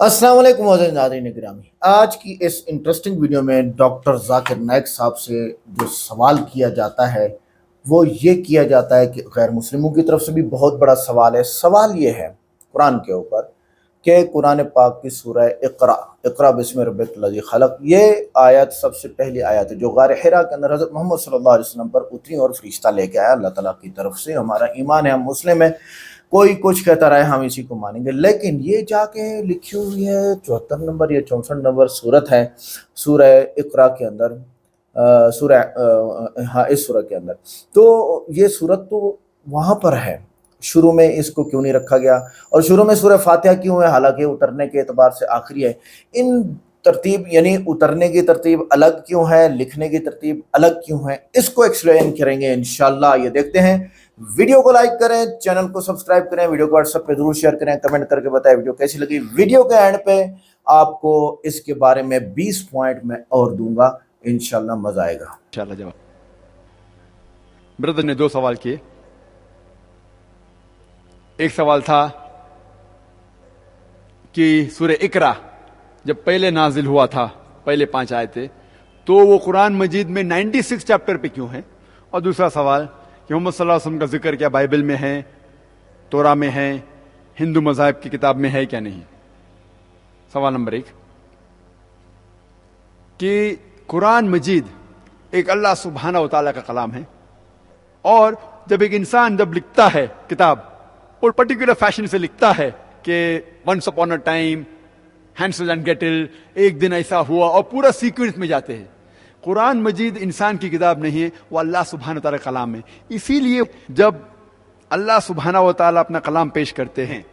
अस्सलाम वालेकुम मोअज़्ज़िज़ नाज़रीन गिरामी। आज की इस इंटरेस्टिंग वीडियो में डॉक्टर जाकिर नाइक साहब से जो सवाल किया जाता है वो ये किया जाता है कि गैर मुस्लिमों की तरफ से भी बहुत बड़ा सवाल है। सवाल ये है कुरान के ऊपर कि कुरान पाक की सूरह इक़रा इक़रा बिस्मि रब्बिकल्लज़ी खलक़, ये आयत सबसे पहली आयत है जो गार हिरा के अंदर हज़रत मोहम्मद सल्लल्लाहु अलैहि वसल्लम पर उतरी और फरिश्ता लेके आया अल्लाह ताला की तरफ से। हमारा ईमान है, हम मुस्लिम है, कोई कुछ कहता रहे हम इसी को मानेंगे। लेकिन ये जाके लिखी हुई है 74 नंबर या 64 नंबर सूरत है सूरह इक़रा के अंदर, हाँ इस सूरह के अंदर। तो ये सूरत तो वहाँ पर है, शुरू में इसको क्यों नहीं रखा गया और शुरू में सूरह फातिहा क्यों है, हालांकि उतरने के एतबार से आखिरी है। इन तरतीब यानी उतरने की तरतीब अलग क्यों है, लिखने की तरतीब अलग क्यों है, इसको एक्सप्लेन करेंगे इंशाल्लाह। ये देखते हैं। वीडियो को लाइक करें, चैनल को सब्सक्राइब करें, वीडियो को व्हाट्सएप पे जरूर शेयर करें, कमेंट करके बताएं वीडियो कैसी लगी। वीडियो के एंड पे आपको इसके बारे में 20 पॉइंट मैं और दूंगा, इंशाल्लाह मजा आएगा। इंशाल्लाह जवाब। ब्रदर ने दो सवाल किए। एक सवाल था कि सूरह इकरा जब पहले नाजिल हुआ था, पहले 5 आयतें, तो वो कुरान मजीद में 96 चैप्टर पे क्यों है। और दूसरा सवाल कि मोहम्मद सल्लल्लाहु अलैहि वसल्लम का जिक्र क्या बाइबल में है, तोरा में है, हिंदू मज़ाहिब की किताब में है क्या नहीं। सवाल नंबर 1 कि कुरान मजीद एक अल्लाह सुब्हाना व तआला का कलाम है, और जब एक इंसान जब लिखता है किताब और पर्टिकुलर फैशन से लिखता है कि once upon a time Hansel and Gretel, एक दिन ऐसा हुआ, और पूरा सीक्वेंस में जाते हैं। कुरान मजीद इंसान की किताब नहीं है, वो अल्लाह सुब्हाना व तआला का कलाम है। इसीलिए जब अल्लाह सुब्हाना व तआला अपना कलाम पेश करते हैं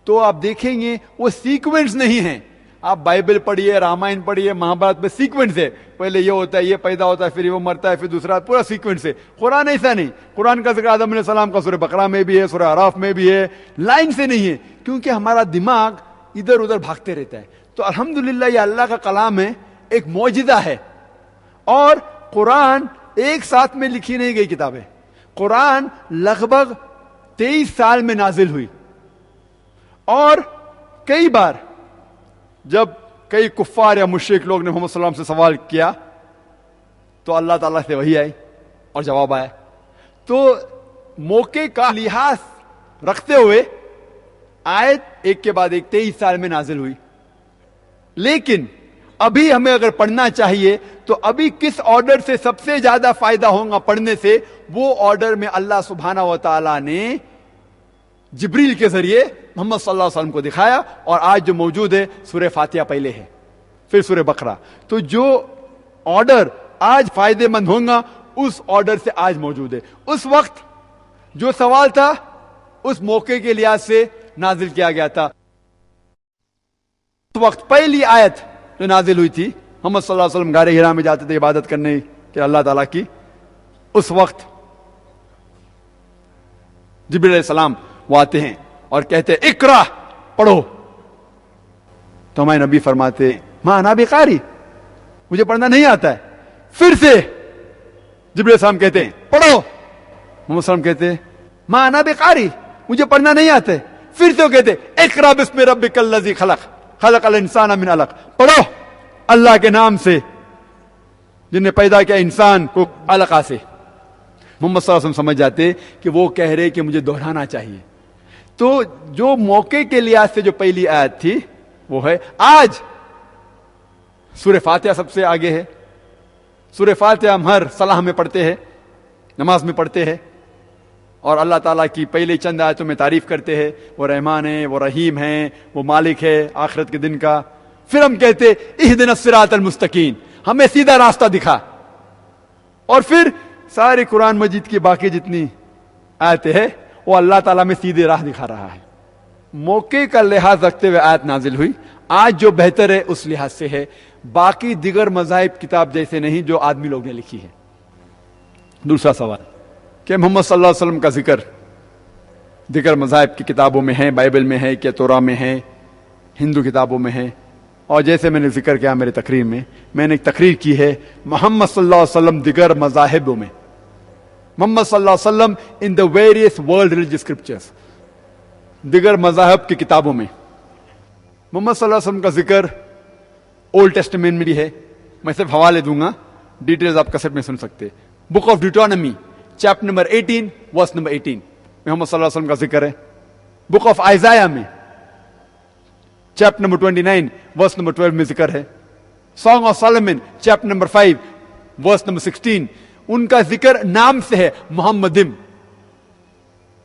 तो आप देखेंगे वो सीक्वेंस नहीं है। आप बाइबल पढ़िए, रामायण पढ़िए, महाभारत में सीक्वेंस है, पहले ये होता है, ये पैदा होता है, फिर वो मरता है, फिर दूसरा, पूरा सीक्वेंस है। कुरान ऐसा नहीं। कुरान का जिक्र आदम अलैहिस्सलाम का सूरह बकरा में भी है, सूरह आराफ में भी है, लाइन से नहीं है, क्योंकि हमारा दिमाग इधर उधर भागते रहता है। तो अल्हम्दुलिल्लाह ये अल्लाह का कलाम है, एक मौजिज़ा है। और कुरान एक साथ में लिखी नहीं गई किताब है। कुरान लगभग 23 साल में नाजिल हुई, और कई बार जब कई कुफ्फार या मुशरिक लोग ने मोहम्मद सल्लल्लाहु अलैहि वसल्लम से सवाल किया तो अल्लाह ताला से वही आई और जवाब आया। तो मौके का लिहाज रखते हुए आयत एक के बाद एक 23 साल में नाजिल हुई। लेकिन अभी हमें अगर पढ़ना चाहिए तो अभी किस ऑर्डर से सबसे ज्यादा फायदा होगा पढ़ने से, वो ऑर्डर में अल्लाह सुब्हाना व तआला ने जिब्रील के जरिए मोहम्मद सल्लल्लाहु अलैहि वसल्लम को दिखाया। और आज जो मौजूद है सूरह फातिहा पहले है, फिर सूरह बकरा। तो जो ऑर्डर आज फायदेमंद होगा उस ऑर्डर से आज मौजूद है। उस वक्त जो सवाल था उस मौके के लिहाज से नाजिल किया गया था। उस वक्त पहली आयत जो नाजिल हुई थी, मोहम्मद सल्लल्लाहु अलैहि वसल्लम गारे हिरा में जाते थे इबादत करने के अल्लाह ताला की, उस वक्त जिब्रील अलैहिस्सलाम वो आते हैं और कहते हैं इकरा, पढ़ो। तो हमारे नबी फरमाते मां ना बेकारी, मुझे पढ़ना नहीं आता है। फिर से जिब्रील अलैहिस्सलाम कहते हैं पढ़ो। मोहम्मद सल्लम कहते हैं मां ना बेकारी, मुझे पढ़ना नहीं आता है। फिर से वो कहते इकरा बिस्मि रब्बिकल्लज़ी खलक़ खलक़ल इंसाना मिन अलक़, पढ़ो अल्लाह के नाम से जिन्हें पैदा किया इंसान को अलका से। मोहम्मद सल्लल्लाहु अलैहि वसल्लम समझ जाते कि वो कह रहे कि मुझे दोहराना चाहिए। तो जो मौके के लिहाज से जो पहली आयत थी वो है। आज सूरह फातिहा सबसे आगे है। सूरह फातिहा हम हर सलाह में पढ़ते हैं, नमाज में पढ़ते हैं, और अल्लाह ताला की पहले चंद आयतों में तारीफ करते हैं। वो रहमान है, वो रहीम है, वो मालिक है आखिरत के दिन का। फिर हम कहते इहदिनस सिरातल मुस्तकीम, हमें सीधा रास्ता दिखा। और फिर सारे कुरान मजीद की बाकी जितनी आयतें हैं वो अल्लाह ताला में सीधे राह दिखा रहा है। मौके का लिहाज रखते हुए आयत नाजिल हुई। आज जो बेहतर है उस लिहाज से है, बाकी दिगर मज़ाहिब किताब जैसे नहीं जो आदमी लोग ने लिखी है। दूसरा सवाल कि मोहम्मद सल्लल्लाहु अलैहि वसल्लम का जिक्र दिगर मज़ाहिब की किताबों में है, बाइबल में है क्या, तोरा में है, हिंदू किताबों में है। और जैसे मैंने जिक्र किया मेरे तकरीर में, मैंने एक तकरीर की है मोहम्मद सल्लल्लाहु अलैहि वसल्लम दिगर मज़ाहिबों में, मोहम्मद सल्लल्लाहु अलैहि वसल्लम in the various world religious scriptures, दिगर मज़ाहब की किताबों में। मोहम्मद सल्लल्लाहु अलैहि वसल्लम का जिक्र ओल्ड टेस्टामेंट में भी है. मैं सिर्फ हवाले दूंगा, डिटेल्स आप कैसेट में सुन सकते हैं. Book of Deuteronomy chapter number 18 verse number 18 मोहम्मद सल्लल्लाहु अलैहि वसल्लम का जिक्र है. बुक ऑफ आइजाया में चैप्टर नंबर 29 वर्स नंबर 12 में जिक्र है. Song of Solomon chapter number 5 verse number 16 उनका जिक्र नाम से है, मोहम्मदिम.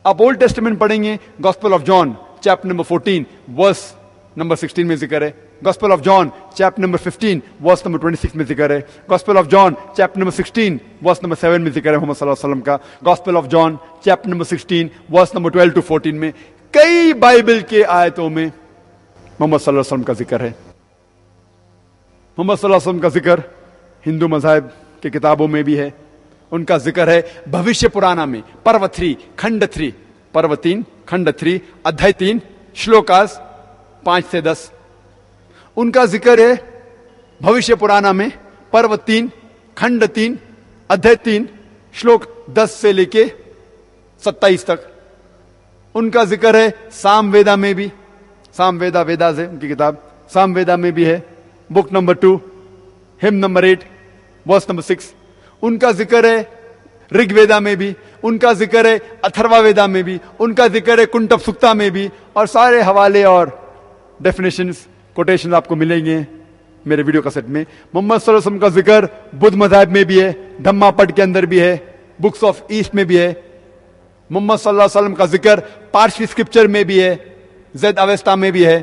आप ओल्ड टेस्टामेंट पढ़ेंगे, Gospel of John chapter number 14 verse number 16 में जिक्र है. Gospel of John chapter number 15 verse number 26 में जिक्र है. Gospel of John chapter number 16 verse number 7 में जिक्र है मोहम्मद सल्लल्लाहु अलैहि वसल्लम का. Gospel of John chapter number 16 verse number 12 to 14 में कई बाइबल के आयतों में मोहम्मद सल्लल्लाहु अलैहि वसल्लम का जिक्र है. मोहम्मद सल्लल्लाहु अलैहि वसल्लम का जिक्र हिंदू मज़हब की किताबों में भी है. उनका जिक्र है भविष्य पुराना में, पर्व 3 खंड 3, पर्व 3 खंड 3 अध्याय 3 श्लोकास 5 से 10. उनका जिक्र है भविष्य पुराना में, पर्व 3 खंड 3 अध्याय 3 श्लोक 10 से लेके 27 तक. उनका जिक्र है सामवेदा में भी, सामवेदा वेदास है उनकी किताब, सामवेदा में भी है. Book number 2 hymn number 8 verse number 6. उनका जिक्र है ऋग्वेदा में भी, उनका जिक्र है अथर्वा वेदा में भी, उनका जिक्र है कुंटप सुक्ता में भी. और सारे हवाले और डेफिनेशंस कोटेशन आपको मिलेंगे मेरे वीडियो कैसेट में. मोहम्मद सल्लल्लाहु अलैहि वसल्लम का जिक्र बुद्ध मज़हब में भी है, धम्मापद के अंदर भी है, बुक्स ऑफ ईस्ट में भी है. मोहम्मद सल्लल्लाहु अलैहि वसल्लम का जिक्र पारसी स्क्रिप्चर में भी है, ज़ैद अवेस्ता में भी है.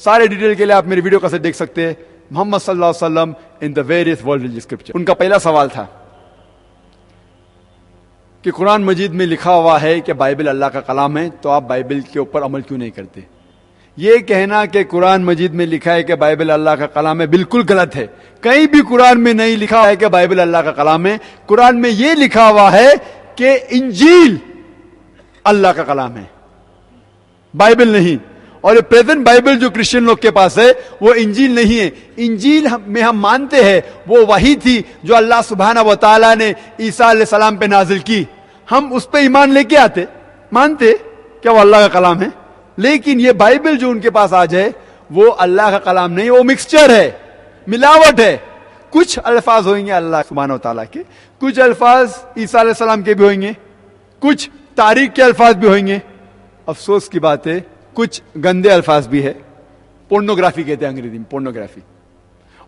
सारे डिटेल के लिए आप मेरे वीडियो कैसेट देख सकते हैं. मोहम्मद सल्लल्लाहु अलैहि वसल्लम in the various world religious scripture. उनका पहला सवाल था कि कुरान मजीद में लिखा हुआ है कि बाइबल अल्लाह का कलाम है, तो आप बाइबल के ऊपर अमल क्यों नहीं करते? ये कहना कि कुरान मजीद में लिखा है कि बाइबल अल्लाह का कलाम है बिल्कुल गलत है. कहीं भी कुरान में नहीं लिखा है कि बाइबल अल्लाह का कलाम है. कुरान में यह लिखा हुआ है कि इंजील अल्लाह का कलाम है, बाइबल नहीं. और ये प्रेजेंट बाइबल जो क्रिश्चियन लोग के पास है वो इंजील नहीं है. इंजील में हम मानते हैं वो वही थी जो अल्लाह सुब्हानहू व तआला ने ईसा अलैहिस्सलाम पे नाजिल की. हम उस पे ईमान लेके आते, मानते क्या वो अल्लाह का कलाम है. लेकिन ये बाइबल जो उनके पास आ जाए वो अल्लाह का कलाम नहीं, वो मिक्सचर है, मिलावट है. कुछ अल्फाज होंगे अल्लाह सुब्हानहू व तआला के, कुछ अल्फाज ईसा अलैहिस्सलाम के भी होंगे, कुछ तारीख के अल्फाज भी होंगे. अफसोस की बात है कुछ गंदे अल्फाज भी है, पोर्नोग्राफी कहते हैं अंग्रेजी में, पोर्नोग्राफी.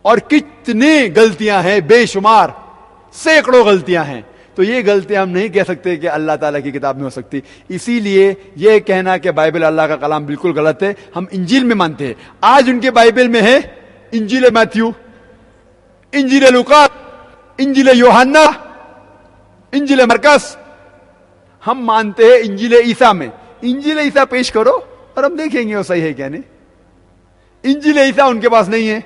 और कितने गलतियां हैं, बेशुमार सैकड़ों गलतियां हैं. तो ये गलतियां हम नहीं कह सकते कि अल्लाह ताला की किताब में हो सकती. इसीलिए यह कहना कि बाइबल अल्लाह का कलाम बिल्कुल गलत है. हम इंजील में मानते हैं. आज उनके बाइबल में है इंजील मैथ्यू, इंजील लूका, इंजील यूहन्ना, इंजील मरकस. हम मानते हैं इंजील ईसा में. इंजील ईसा पेश करो और हम देखेंगे वो सही है क्या नहीं. इंजील ईसा उनके पास नहीं है.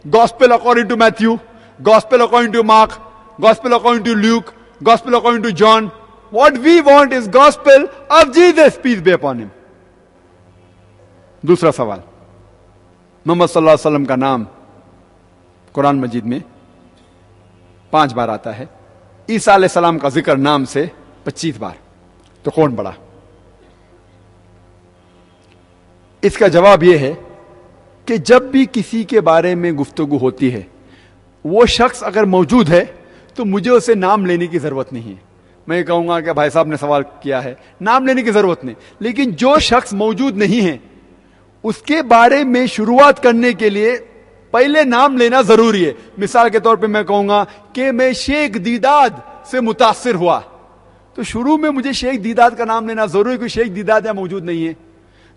Gospel according to Matthew, Gospel according to Mark, Gospel according to Luke, Gospel according to John. What we want is Gospel of Jesus peace be upon him. दूसरा सवाल, मोहम्मद सल्लल्लाहु अलैहि वसल्लम का नाम कुरान मजीद में 5 बार आता है. ईसा अलैहिस्सलाम का जिक्र नाम से 25 बार. तो कौन बड़ा? इसका जवाब यह है कि जब भी किसी के बारे में गुफ्तगू होती है, वो शख्स अगर मौजूद है तो मुझे उसे नाम लेने की जरूरत नहीं है. मैं कहूंगा कि भाई साहब ने सवाल किया है, नाम लेने की जरूरत नहीं. लेकिन जो शख्स मौजूद नहीं है उसके बारे में शुरुआत करने के लिए पहले नाम लेना जरूरी है. मिसाल के तौर पे मैं कहूंगा कि मैं शेख दीदाद से मुतासिर हुआ, तो शुरू में मुझे शेख दीदाद का नाम लेना जरूरी है, कोई शेख दीदाद या मौजूद नहीं है.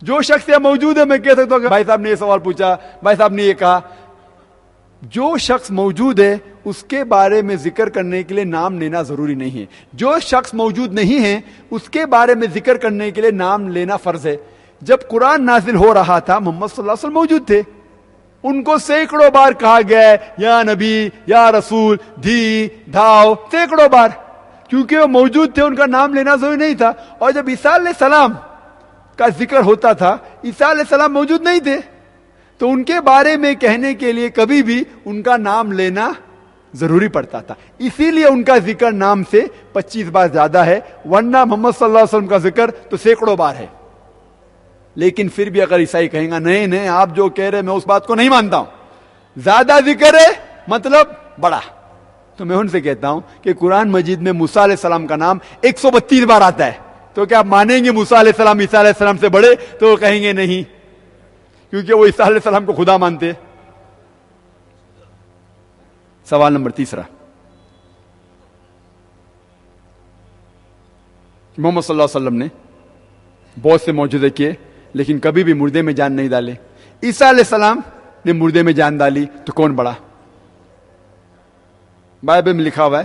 जो शख्स या मौजूद है मैं कह सकता हूं कि भाई साहब ने ये सवाल पूछा, भाई साहब ने ये कहा. जो शख्स मौजूद है उसके बारे में जिक्र करने के लिए नाम लेना जरूरी नहीं है. जो शख्स मौजूद नहीं है उसके बारे में जिक्र करने के लिए नाम लेना फर्ज है. जब कुरान नाजिल हो रहा था मोहम्मद सल्लल्लाहु अलैहि वसल्लम मौजूद थे. उनको सैकड़ों बार कहा गया है या नबी या रसूल, धी धाव, सैकड़ों बार, क्योंकि वो मौजूद थे. उनका नाम लेना जरूरी नहीं था. और जब ईसा अलैहिस्सलाम का जिक्र होता था, ईसा अलैहिस्सलाम मौजूद नहीं थे, तो उनके बारे में कहने के लिए कभी भी उनका नाम लेना जरूरी पड़ता था. इसीलिए उनका जिक्र नाम से 25 बार ज्यादा है, वरना मोहम्मद सल्लल्लाहु अलैहि वसल्लम का जिक्र तो सैकड़ों बार है. لیکن پھر بھی اگر عیسائی کہیں گا نہیں نہیں آپ جو کہہ رہے میں اس بات کو نہیں مانتا ہوں, زیادہ ذکر ہے مطلب بڑا, تو میں ان سے کہتا ہوں کہ قرآن مجید میں موسیٰ علیہ السلام کا نام 132 بار آتا ہے, تو کیا آپ مانیں گے موسیٰ علیہ السلام عیسیٰ علیہ السلام سے بڑے؟ تو وہ کہیں گے نہیں, کیونکہ وہ عیسیٰ علیہ السلام کو خدا مانتے. سوال نمبر 3, محمد صلی اللہ علیہ وسلم نے بہت سے معجزے کیے لیکن کبھی بھی مردے میں جان نہیں ڈالے. عیسیٰ علیہ السلام نے مردے میں جان ڈالی, تو کون بڑا؟ بائبل میں لکھا ہوا ہے,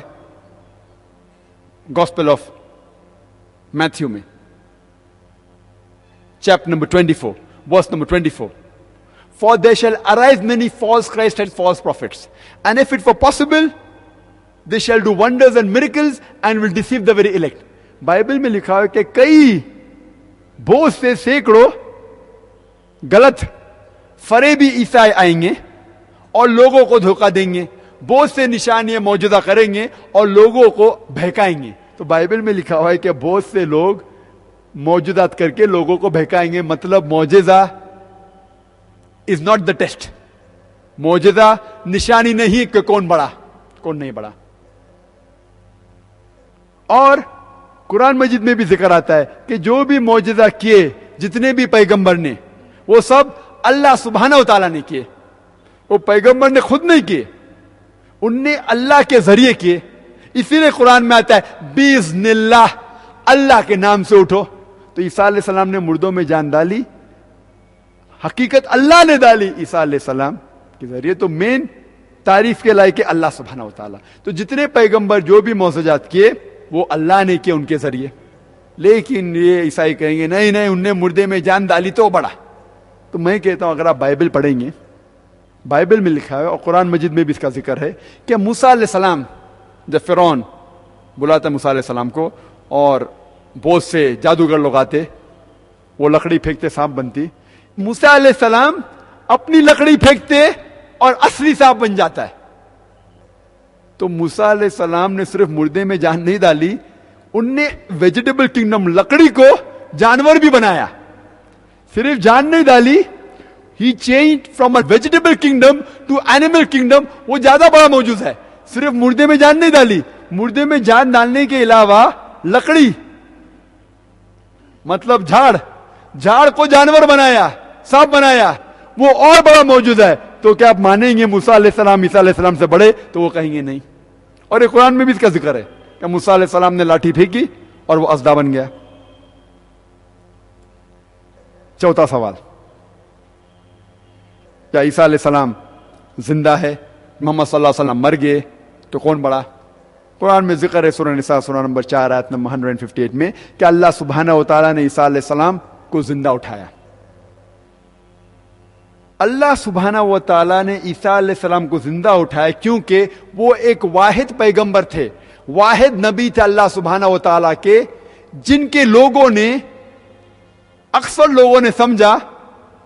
گاسپل آف میتھیو میں chapter number 24 verse number 24, for there shall arise many false Christs and false prophets, and if it were possible they shall do wonders and miracles and will deceive the very elect. Bible میں لکھا ہے کہ کئی بہت سے سینکڑوں غلط فریبی عیسائی آئیں گے اور لوگوں کو دھوکہ دیں گے, بہت سے نشانیاں معجزہ کریں گے اور لوگوں کو بہکائیں گے. تو بائبل میں لکھا ہوا ہے کہ بہت سے لوگ معجزات کر کے لوگوں کو بہکائیں گے. مطلب معجزہ از ناٹ دا ٹیسٹ, معجزہ نشانی نہیں کہ کون بڑا کون نہیں بڑا. اور قرآن مجید میں بھی ذکر آتا ہے کہ جو بھی معجزہ کیے جتنے بھی پیغمبر نے وہ سب اللہ سبحانہ و تعالیٰ نے کیے, وہ پیغمبر نے خود نہیں کیے, ان نے اللہ کے ذریعے کیے. اسی لیے قرآن میں آتا ہے بِإِذْنِ اللَّهِ, اللہ کے نام سے اٹھو. تو عیسیٰ علیہ السلام نے مردوں میں جان ڈالی, حقیقت اللہ نے ڈالی عیسیٰ علیہ السلام کے ذریعے. تو مین تعریف کے لائق ہے اللہ سبحانہ و تعالیٰ. تو جتنے پیغمبر جو بھی معجزات کیے وہ اللہ نے کیے ان کے ذریعے. لیکن یہ عیسائی کہیں گے نہیں نہیں ان نے مردے میں جان ڈالی تو بڑا. تو میں کہتا ہوں اگر آپ بائبل پڑھیں گے, بائبل میں لکھا ہے اور قرآن مجید میں بھی اس کا ذکر ہے کہ موسیٰ علیہ السلام جب فرعون بلاتا موسیٰ علیہ السلام کو اور بہت سے جادوگر لوگ آتے, وہ لکڑی پھینکتے سانپ بنتی, موسیٰ علیہ السلام اپنی لکڑی پھینکتے اور اصلی سانپ بن جاتا ہے. تو موسیٰ علیہ السلام نے صرف مردے میں جان نہیں ڈالی, ان نے ویجیٹیبل کنگڈم لکڑی کو جانور بھی بنایا. صرف جان نہیں ڈالی, ہی change from a vegetable kingdom to animal kingdom. وہ زیادہ بڑا موجود ہے. صرف مردے میں جان نہیں ڈالی, مردے میں جان ڈالنے کے علاوہ لکڑی مطلب جھاڑ کو جانور بنایا, سانپ بنایا, وہ اور بڑا موجود ہے. تو کیا آپ مانیں گے موسیٰ علیہ السلام عیسیٰ علیہ السلام سے بڑے؟ تو وہ کہیں گے نہیں. اور یہ قرآن میں بھی اس کا ذکر ہے کہ موسیٰ علیہ السلام نے لاٹھی پھینکی اور وہ اسدا بن گیا. چوتھا سوال, کیا عیسیٰ علیہ السلام زندہ ہے؟ محمد صلی اللہ علیہ وسلم مر گئے تو کون بڑا؟ قرآن میں ذکر ہے سورہ نساء سورہ نمبر 4 آیت نمبر 158 میں کہ اللہ سبحانہ و تعالیٰ نے عیسیٰ علیہ السلام کو زندہ اٹھایا. اللہ سبحانہ و تعالیٰ نے عیسیٰ علیہ السلام کو زندہ اٹھایا کیونکہ وہ ایک واحد پیغمبر تھے, واحد نبی تھے اللہ سبحانہ و تعالیٰ کے, جن کے لوگوں نے اکثر لوگوں نے سمجھا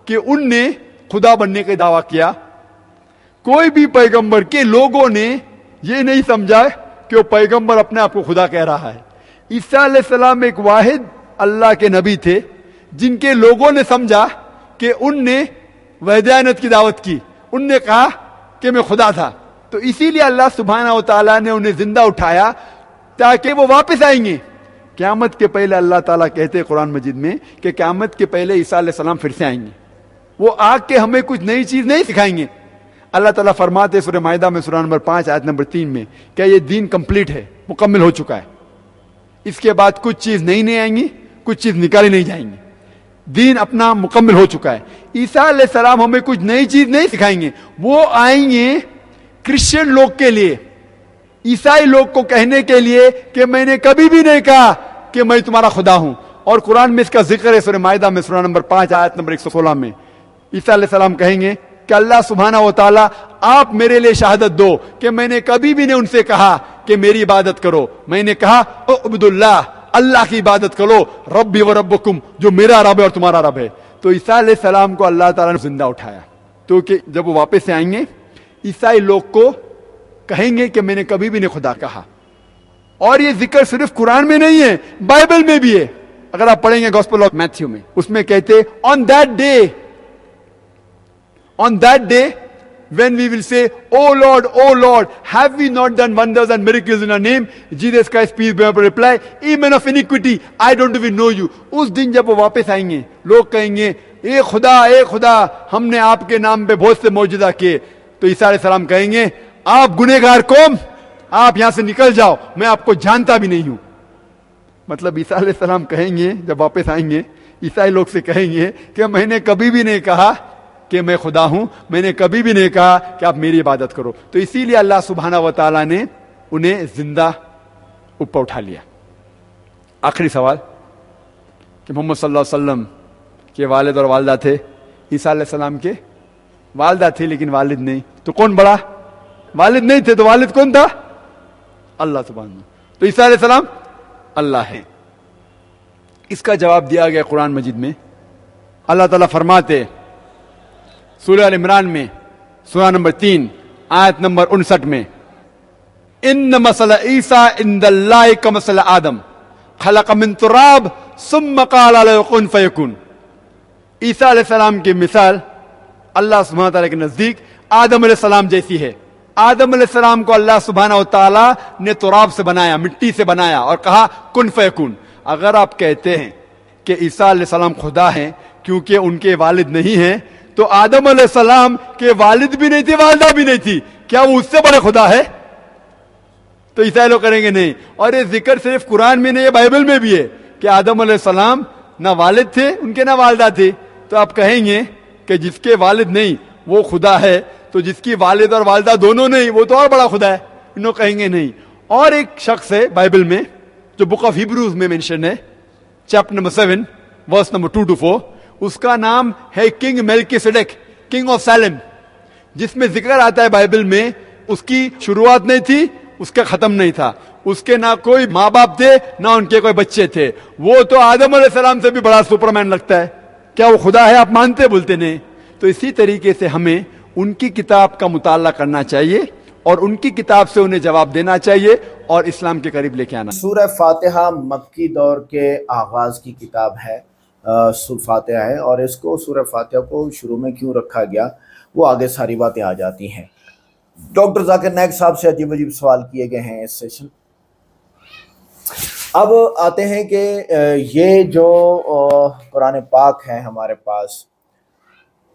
کہ ان نے خدا بننے کا دعویٰ کیا. کوئی بھی پیغمبر کے لوگوں نے یہ نہیں سمجھا کہ وہ پیغمبر اپنے آپ کو خدا کہہ رہا ہے. عیسیٰ علیہ السلام ایک واحد اللہ کے نبی تھے جن کے لوگوں نے سمجھا کہ ان نے وحدانیت کی دعوت کی, ان نے کہا کہ میں خدا تھا. تو اسی لیے اللہ سبحانہ و تعالیٰ نے انہیں زندہ اٹھایا تاکہ وہ واپس آئیں گے. قیامت کے پہلے اللہ تعالیٰ کہتے ہیں قرآن مجید میں کہ قیامت کے پہلے عیسیٰ علیہ السلام پھر سے آئیں گے. وہ آ کے ہمیں کچھ نئی چیز نہیں سکھائیں گے. اللہ تعالیٰ فرماتے سورہ مائدہ میں سورہ نمبر 5 آیت نمبر 3 میں کہ یہ دین کمپلیٹ ہے, مکمل ہو چکا ہے. اس کے بعد کچھ چیز نہیں آئیں گی, کچھ چیز نکالی نہیں جائیں گی. دین اپنا مکمل ہو چکا ہے. عیسیٰ علیہ السلام ہمیں کچھ نئی چیز نہیں سکھائیں گے. وہ آئیں گے کرسچن لوگ کے لیے, عیسائی لوگ کو کہنے کے لیے کہ میں نے کبھی بھی نہیں کہا کہ میں تمہارا خدا ہوں. اور قرآن میں اس کا ذکر ہے سورہ مائدہ میں سورہ نمبر 5 آیت نمبر 116 میں عیسیٰ علیہ السلام کہیں گے کہ اللہ سبحانہ و تعالیٰ آپ میرے لیے شہادت دو کہ میں نے کبھی بھی نہیں ان سے کہا کہ میری عبادت کرو. میں نے کہا اعبدوا اللہ, اللہ کی عبادت کرو, ربی و ربکم, جو میرا رب ہے اور تمہارا رب ہے. تو عیسیٰ علیہ السلام کو اللہ تعالیٰ نے زندہ اٹھایا. تو کہ جب وہ واپس سے آئیں گے عیسائی لوگ کو کہیں گے کہ میں نے کبھی بھی نہیں خدا کہا. اور یہ ذکر صرف قرآن میں نہیں ہے, بائبل میں بھی ہے. अगर आप पढ़ेंगे गॉस्पेल ऑफ मैथ्यू में, उसमें कहते on that day when we will say, oh Lord, have we not done wonders and miracles in your name? Jesus Christ, peace be upon him, reply, ye men of iniquity, I don't even know you. उस दिन जब वो वापस आएंगे, लोग कहेंगे, ए खुदा, हमने आपके नाम पे बहुत से मौजूदा किए. तो ईसा अलैहिस्सलाम कहेंगे, आप गुनहगार कौम, आप यहां से निकल जाओ, मैं आपको जानता भी नहीं हूं. मतलब ईसा अलैहिस्सलाम कहेंगे, जब वापस आएंगे, ईसाई लोग से कहेंगे कि मैंने कभी भी नहीं कहा कि मैं खुदा हूं, मैंने कभी भी नहीं कहा कि आप मेरी इबादत करो. तो इसीलिए अल्लाह सुब्हाना व तआला ने उन्हें जिंदा ऊपर उठा लिया. आखिरी सवाल कि मोहम्मद सल्लल्लाहु अलैहि वसल्लम के वालिद और वालिदा थे. ईसा अलैहिस्सलाम के वालिदा थी लेकिन वालिद नहीं. तो कौन बड़ा? वालिद नहीं थे तो वालिद कौन था? अल्लाह सुब्हाना. तो ईसा अलैहिस्सलाम अल्लाह है. इसका जवाब दिया गया कुरान मजीद में. अल्लाह ताला फरमाते सूरह अल इमरान में, सूरह नंबर 3 आयत नंबर 59 में, इन्न मसला ईसा इंदल्लाहि कमसला आदम खलक मिन तुराब सुम्मा क़ाला लहु कुन फयकुन. ईसा अलैहिस्सलाम की मिसाल अल्लाह सुब्हानहू व तआला के नजदीक आदम अलैहिस्सलाम जैसी है. आदम अलैहिस्सलाम को अल्लाह सुब्हानहू व तआला ने तुराब से बनाया, मिट्टी से बनाया और कहा कुन फयकुन. अगर आप कहते हैं कि ईसा अलैहिस्सलाम खुदा हैं क्योंकि उनके वालिद नहीं हैं, तो आदम अलैहिस्सलाम के वालिद भी नहीं थे, वालिदा भी नहीं थी, क्या वो उससे बड़ा खुदा है? तो ईसाई लोग करेंगे नहीं. और ये जिक्र सिर्फ कुरान में नहीं है, बाइबल में भी है कि आदम अलैहिस्सलाम ना वालिद थे उनके ना वालिदा थे. तो आप कहेंगे कि जिसके वालिद नहीं वो खुदा है, तो जिसकी वालिद और वालिदा दोनों नहीं वो तो और बड़ा खुदा है. इन लोग कहेंगे नहीं. और एक शख्स है बाइबल में जो बुक ऑफ हिब्रूज में मेंशन है, chapter number 7 verse number 2 to 4, उसका नाम है king Melchizedek, king of Salem, जिसमें जिक्र आता है बाइबल में उसकी शुरुआत नहीं थी, उसका खत्म नहीं था, उसके ना कोई माँ बाप थे ना उनके कोई बच्चे थे. वो तो आदम अलैहिस्सलाम से भी बड़ा सुपरमैन लगता है. क्या वो खुदा है? आप मानते बोलते नहीं. तो इसी तरीके से हमें उनकी किताब का मुताला करना चाहिए और उनकी किताब से उन्हें जवाब देना चाहिए और इस्लाम के करीब लेके आना. सूरह फातिहा मक्की दौर के आगाज की किताब है, फातिहा है, और इसको सूरह फातिहा को शुरू में क्यों रखा गया वो आगे सारी बातें आ जाती हैं. डॉक्टर जाकिर नाइक साहब से अजीब अजीब सवाल किए गए हैं इस सेशन. अब आते हैं कि ये जो कुरान पाक है हमारे पास,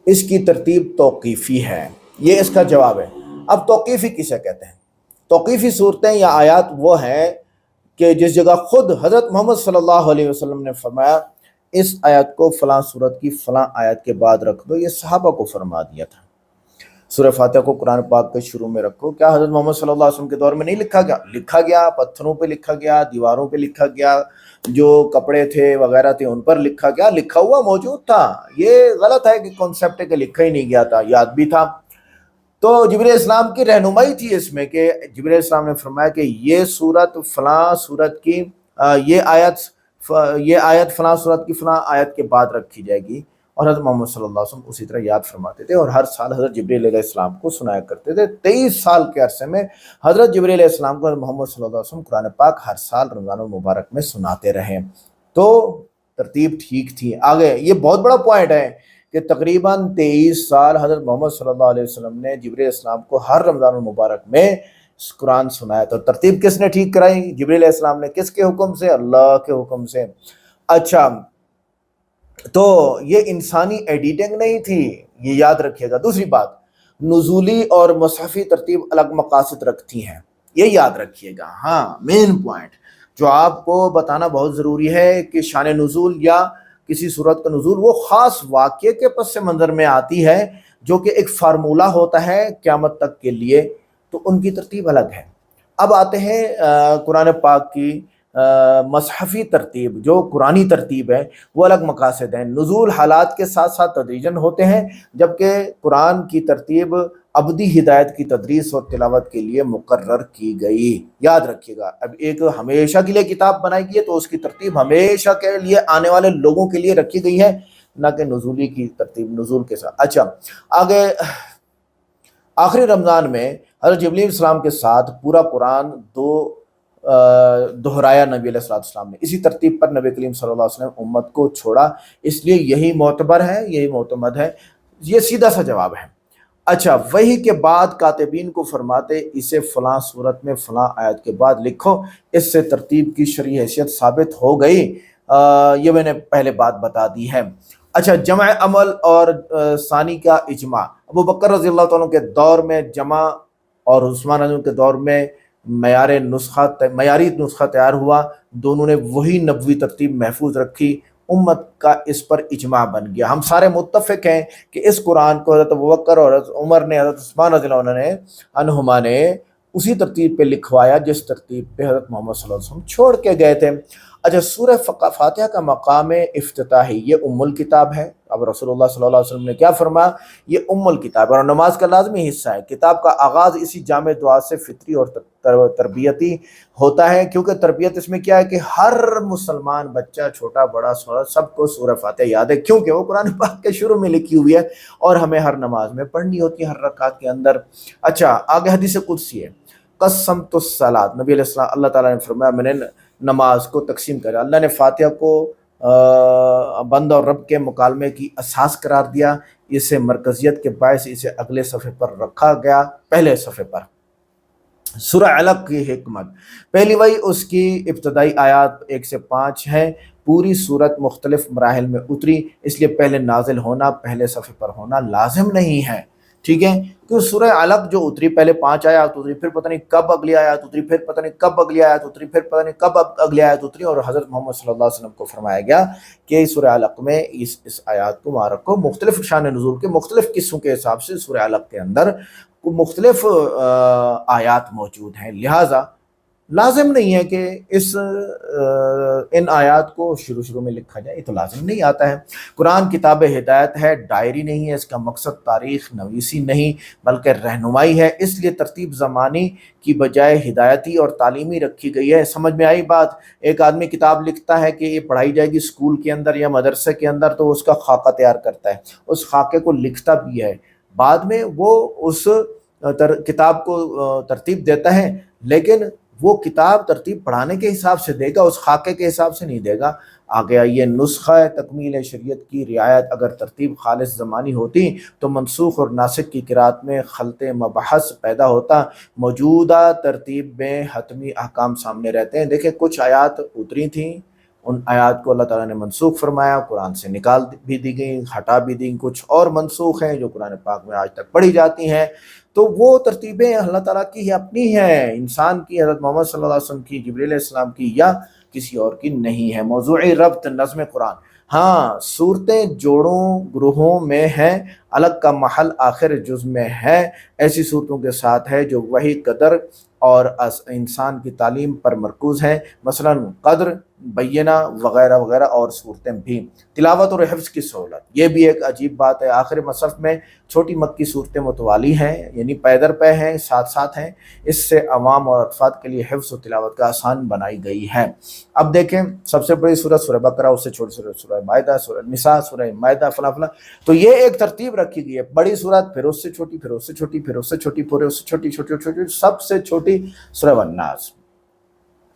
इसकी तरतीब तौक़ीफ़ी है, ये इसका जवाब है. अब तौक़ीफ़ी किसे कहते हैं? तौक़ीफ़ी सूरतें या आयात वो हैं कि जिस जगह खुद हज़रत मोहम्मद सल्लल्लाहु अलैहि वसल्लम ने फरमाया इस आयत को फ़लाँ सूरत की फ़लाँ आयत के बाद रख दो, ये सहाबा को फरमा दिया था. सूरह फातिहा को कुरान पाक के शुरू में रखो. क्या हज़रत मोहम्मद सल्लल्लाहु अलैहि वसल्लम के दौर में नहीं लिखा गया? लिखा गया, पत्थरों पे लिखा गया, दीवारों पे लिखा गया, जो कपड़े थे वगैरह थे उन पर लिखा गया, लिखा हुआ मौजूद था. ये गलत है कि कॉन्सेप्ट है कि लिखा ही नहीं गया था, याद भी था. तो जिब्रील इस्लाम की रहनुमाई थी इसमें कि जिब्रील इस्लाम ने फरमाया कि ये सूरत फ़लाँ सूरत की ये आयत फ़लाँ सूरत की फ़लाँ आयत के बाद रखी जाएगी. और हज़रत मोहम्मद सल्लल्लाहु अलैहि वसल्लम उसी तरह याद फरमाते थे और हर साल हज़रत जिब्रील अलैहिस्सलाम को सुनाया करते थे. 23 साल के अरसे में हज़रत जिब्रील अलैहिस्सलाम को हज़रत मोहम्मद सल्लल्लाहु अलैहि वसल्लम कुरान पाक हर साल रमज़ान मुबारक में सुनाते रहे. तो तरतीब ठीक थी. आगे ये बहुत बड़ा पॉइंट है कि तकरीबन 23 साल हज़रत मोहम्मद सल्लल्लाहु अलैहि वसल्लम ने जिब्रील अलैहिस्सलाम को हर रमज़ान मुबारक में कुरान सुनाया. तो तरतीब किसने ठीक कराई? जिब्रील अलैहिस्सलाम ने. किसके हुक्म से? अल्लाह के हुक्म से. अच्छा, तो ये इंसानी एडिटिंग नहीं थी, ये याद रखिएगा. दूसरी बात, नुज़ूली और मुसहफ़ी तरतीब अलग मकासद रखती हैं, ये याद रखिएगा. हाँ, मेन पॉइंट जो आपको बताना बहुत ज़रूरी है कि शान नुज़ूल या किसी सूरत का नुज़ूल वो ख़ास वाक़ये के पस मंज़र में आती है जो कि एक फार्मूला होता है क़यामत तक के लिए, तो उनकी तरतीब अलग है. अब आते हैं कुरान पाक की मसहफ़ी तरतीब, जो कुरानी तरतीब है वो अलग मकासद हैं. नुज़ूल हालात के साथ साथ तदरीजन होते हैं, जबकि कुरान की तरतीब अबदी हिदायत की तदरीस और तिलावत के लिए मुकर्रर की गई. याद रखिएगा, अब एक हमेशा के लिए किताब बनाई गई है तो उसकी तरतीब हमेशा के लिए आने वाले लोगों के लिए रखी गई है, ना कि नुज़ूली की तरतीब नुज़ूल के साथ. अच्छा, आगे आखिरी रमज़ान में हज़रत जिब्रील अलैहिस्सलाम के साथ पूरा कुरान 2 دہرایا نبی علیہ السلام نے. اسی ترتیب پر نبی کریم صلی اللہ علیہ وسلم امت کو چھوڑا، اس لیے یہی معتبر ہے، یہی معتمد ہے. یہ سیدھا سا جواب ہے. اچھا، وحی کے بعد کاتبین کو فرماتے اسے فلاں صورت میں فلاں آیت کے بعد لکھو، اس سے ترتیب کی شرعی حیثیت ثابت ہو گئی. یہ میں نے پہلے بات بتا دی ہے. اچھا، جمع عمل اور ثانی کا اجماع. ابو بکر رضی اللہ تعالیٰ کے دور میں جمع اور عثمان رضی اللہ کے دور میں معیاری نسخہ تیار ہوا. دونوں نے وہی نبوی ترتیب محفوظ رکھی. امت کا اس پر اجماع بن گیا. ہم سارے متفق ہیں کہ اس قرآن کو حضرت ابوبکر اور حضرت عمر نے، حضرت عثمان رضی اللہ عنہما نے اسی ترتیب پہ لکھوایا جس ترتیب پہ حضرت محمد صلی اللہ علیہ وسلم چھوڑ کے گئے تھے. اچھا، سورہ فاتحہ کا مقام افتتاحی، یہ ام الکتاب ہے. اب رسول اللہ صلی اللہ علیہ وسلم نے کیا فرمایا؟ یہ ام الکتاب اور نماز کا لازمی حصہ ہے. کتاب کا آغاز اسی جامع دعا سے فطری اور تربیتی ہوتا ہے، کیونکہ تربیت اس میں کیا ہے کہ ہر مسلمان بچہ، چھوٹا بڑا سب کو سورہ فاتحہ یاد ہے، کیونکہ وہ قرآن پاک کے شروع میں لکھی ہوئی ہے اور ہمیں ہر نماز میں پڑھنی ہوتی ہے، ہر رکعت کے اندر. اچھا، آگے حدیث قدسی ہے. قسمت الصلاۃ، نبی علیہ السلام اللہ تعالیٰ نے فرمایا میں نے نماز کو تقسیم کرا. اللہ نے فاتحہ کو بندہ اور رب کے مکالمے کی اساس قرار دیا. اسے مرکزیت کے باعث اسے اگلے صفحے پر رکھا گیا، پہلے صفحے پر. سورہ علق کی حکمت، پہلی وحی اس کی ابتدائی آیات 1 سے 5 ہیں. پوری صورت مختلف مراحل میں اتری، اس لیے پہلے نازل ہونا، پہلے صفحے پر ہونا لازم نہیں ہے. ٹھیک ہے، کیوں سورہ علق جو اتری پہلے 5 آیات اتری، پھر پتہ نہیں کب اگلی آیات اتری، پھر پتہ نہیں کب اگلی آیات اتری، پھر پتہ نہیں کب اگلی آیات اتری، اور حضرت محمد صلی اللہ علیہ وسلم کو فرمایا گیا کہ سورہ علق میں اس آیات کو مبارک کو مختلف شان نزول کے مختلف قصوں کے حساب سے سورہ علق کے اندر مختلف آیات موجود ہیں. لہٰذا لازم نہیں ہے کہ ان آیات کو شروع میں لکھا جائے، یہ تو لازم نہیں آتا ہے. قرآن کتاب ہدایت ہے، ڈائری نہیں ہے. اس کا مقصد تاریخ نویسی نہیں بلکہ رہنمائی ہے. اس لیے ترتیب زمانی کی بجائے ہدایتی اور تعلیمی رکھی گئی ہے. سمجھ میں آئی بات؟ ایک آدمی کتاب لکھتا ہے کہ یہ پڑھائی جائے گی اسکول کے اندر یا مدرسے کے اندر، تو اس کا خاکہ تیار کرتا ہے، اس خاکے کو لکھتا بھی ہے، بعد میں وہ اس کتاب کو ترتیب دیتا ہے، لیکن وہ کتاب ترتیب پڑھانے کے حساب سے دے گا، اس خاکے کے حساب سے نہیں دے گا. آگے یہ نسخہ تکمیل شریعت کی رعایت. اگر ترتیب خالص زمانی ہوتی تو منسوخ اور ناسخ کی قرات میں خلط مبحث پیدا ہوتا. موجودہ ترتیب میں حتمی احکام سامنے رہتے ہیں. دیکھیں، کچھ آیات اتری تھیں، ان آیات کو اللہ تعالیٰ نے منسوخ فرمایا، قرآن سے نکال بھی دی گئیں، ہٹا بھی دی. کچھ اور منسوخ ہیں جو قرآن پاک میں آج تک پڑھی جاتی ہیں. تو وہ ترتیبیں اللہ تعالیٰ کی اپنی ہیں، انسان کی، حضرت محمد صلی اللہ علیہ وسلم کی، جبریل علیہ السلام کی یا کسی اور کی نہیں ہے. موضوع ربط نظم قرآن. ہاں، صورتیں جوڑوں گروہوں میں ہیں، الگ کا محل آخر جز میں ہے. ایسی صورتوں کے ساتھ ہے جو وہی قدر اور انسان کی تعلیم پر مرکوز ہیں، مثلا قدر، بینہ وغیرہ وغیرہ، اور صورتیں بھی. تلاوت اور حفظ کی سہولت، یہ بھی ایک عجیب بات ہے. آخر مصحف میں چھوٹی مکی صورتیں متوالی ہیں، یعنی پے در پے ہیں، ساتھ ساتھ ہیں. اس سے عوام اور اطفال کے لیے حفظ و تلاوت کا آسان بنائی گئی ہے. اب دیکھیں، سب سے بڑی سورت سورہ بقرہ، اس سے چھوٹی سورت سورہ مائدہ، سورہ نساء، سورہ مائدہ، فلاں فلاں. تو یہ ایک ترتیب رکھی گئی ہے. بڑی سورت، پھر اس سے چھوٹی، پھر اس سے چھوٹی، پھر اس سے چھوٹی، پھر اس سے چھوٹی، چھوٹی، سب سے چھوٹی سورہ والناس.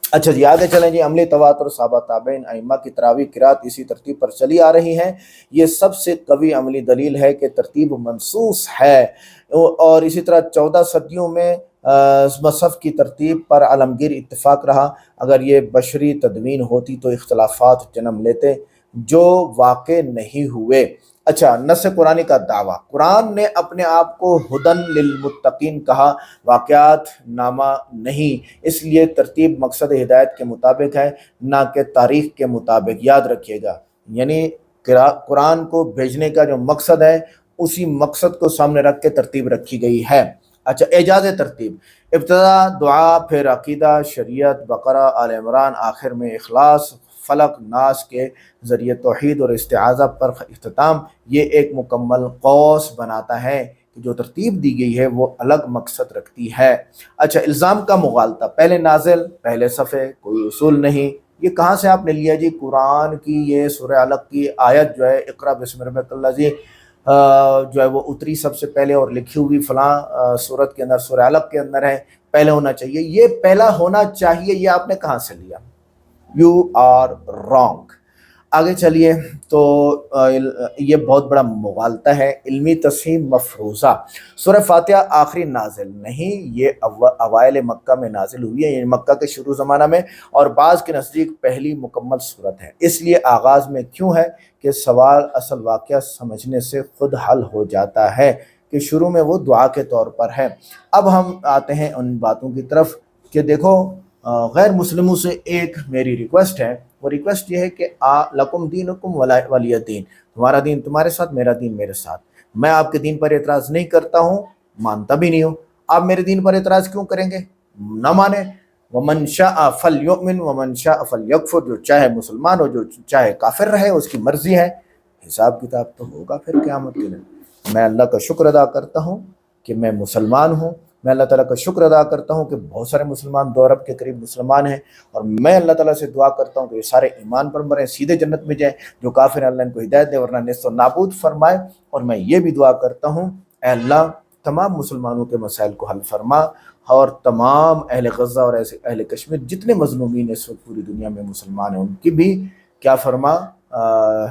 اچھا جی، آگے چلیں جی. عملی تواتر، صحابہ تابعین، ائمہ کی تراویح قرات اسی ترتیب پر چلی آ رہی ہیں. یہ سب سے قوی عملی دلیل ہے کہ ترتیب منصوص ہے. اور اسی طرح 14 صدیوں میں مصحف کی ترتیب پر عالمگیر اتفاق رہا. اگر یہ بشری تدوین ہوتی تو اختلافات جنم لیتے جو واقع نہیں ہوئے. اچھا، نص قرآنی کا دعویٰ. قرآن نے اپنے آپ کو ہدن للمتقین کہا، واقعات نامہ نہیں. اس لیے ترتیب مقصد ہدایت کے مطابق ہے، نہ کہ تاریخ کے مطابق. یاد رکھیے گا، یعنی قرآن کو بھیجنے کا جو مقصد ہے اسی مقصد کو سامنے رکھ کے ترتیب رکھی گئی ہے. اچھا، اعجاز ترتیب. ابتدا دعا، پھر عقیدہ، شریعت، بقرہ، آل عمران، آخر میں اخلاص، فلق، ناس کے ذریعے توحید اور استعاذہ پر اختتام. یہ ایک مکمل قوس بناتا ہے کہ جو ترتیب دی گئی ہے وہ الگ مقصد رکھتی ہے. اچھا، الزام کا مغالطہ. پہلے نازل، پہلے صفحے، کوئی اصول نہیں. یہ کہاں سے آپ نے لیا جی؟ قرآن کی یہ سورہ علق کی آیت جو ہے، اقرا بسم ربک الذی، جو ہے وہ اتری سب سے پہلے اور لکھی ہوئی فلاں صورت کے اندر، سورہ علق کے اندر ہے. پہلے ہونا چاہیے. یہ پہلا ہونا چاہیے یہ آپ نے کہاں سے لیا؟ You are wrong. آگے چلیے. تو یہ بہت بڑا مغالطہ ہے. علمی تصحیح مفروضہ. سورہ فاتحہ آخری نازل نہیں، یہ اوائل مکہ میں نازل ہوئی ہے، یعنی مکہ کے شروع زمانہ میں، اور بعض کے نزدیک پہلی مکمل صورت ہے. اس لیے آغاز میں کیوں ہے کہ سوال اصل واقعہ سمجھنے سے خود حل ہو جاتا ہے کہ شروع میں وہ دعا کے طور پر ہے. اب ہم آتے ہیں ان باتوں کی طرف کہ دیکھو غیر مسلموں سے ایک میری ریکویسٹ ہے. وہ ریکویسٹ یہ ہے کہ لکم دینکم ولی دین، تمہارا دین تمہارے ساتھ، میرا دین میرے ساتھ. میں آپ کے دین پر اعتراض نہیں کرتا ہوں، مانتا بھی نہیں ہوں. آپ میرے دین پر اعتراض کیوں کریں گے؟ نہ مانیں. ومن شاء فلیؤمن ومن شاء فلیکفر، جو چاہے مسلمان ہو، جو چاہے کافر رہے، اس کی مرضی ہے. حساب کتاب تو ہوگا پھر قیامت کے دن. میں اللہ کا شکر ادا کرتا ہوں کہ میں مسلمان ہوں. میں اللہ تعالیٰ کا شکر ادا کرتا ہوں کہ بہت سارے مسلمان 2 ارب کے قریب مسلمان ہیں، اور میں اللہ تعالیٰ سے دعا کرتا ہوں کہ یہ سارے ایمان پر مریں، سیدھے جنت میں جائیں. جو کافر ہیں اللہ ان کو ہدایت دے ورنہ نیست و نابود فرمائے. اور میں یہ بھی دعا کرتا ہوں اے اللہ تمام مسلمانوں کے مسائل کو حل فرما، اور تمام اہل غزہ اور اہل کشمیر جتنے مظلومین اس وقت پوری دنیا میں مسلمان ہیں ان کی بھی کیا فرما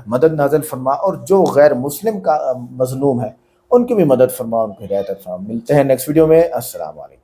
مدد نازل فرما، اور جو غیر مسلم کا مظلوم ہے ان کی بھی مدد فرما، ان کو ہدایت فرما. ملتے ہیں نیکسٹ ویڈیو میں. السلام علیکم.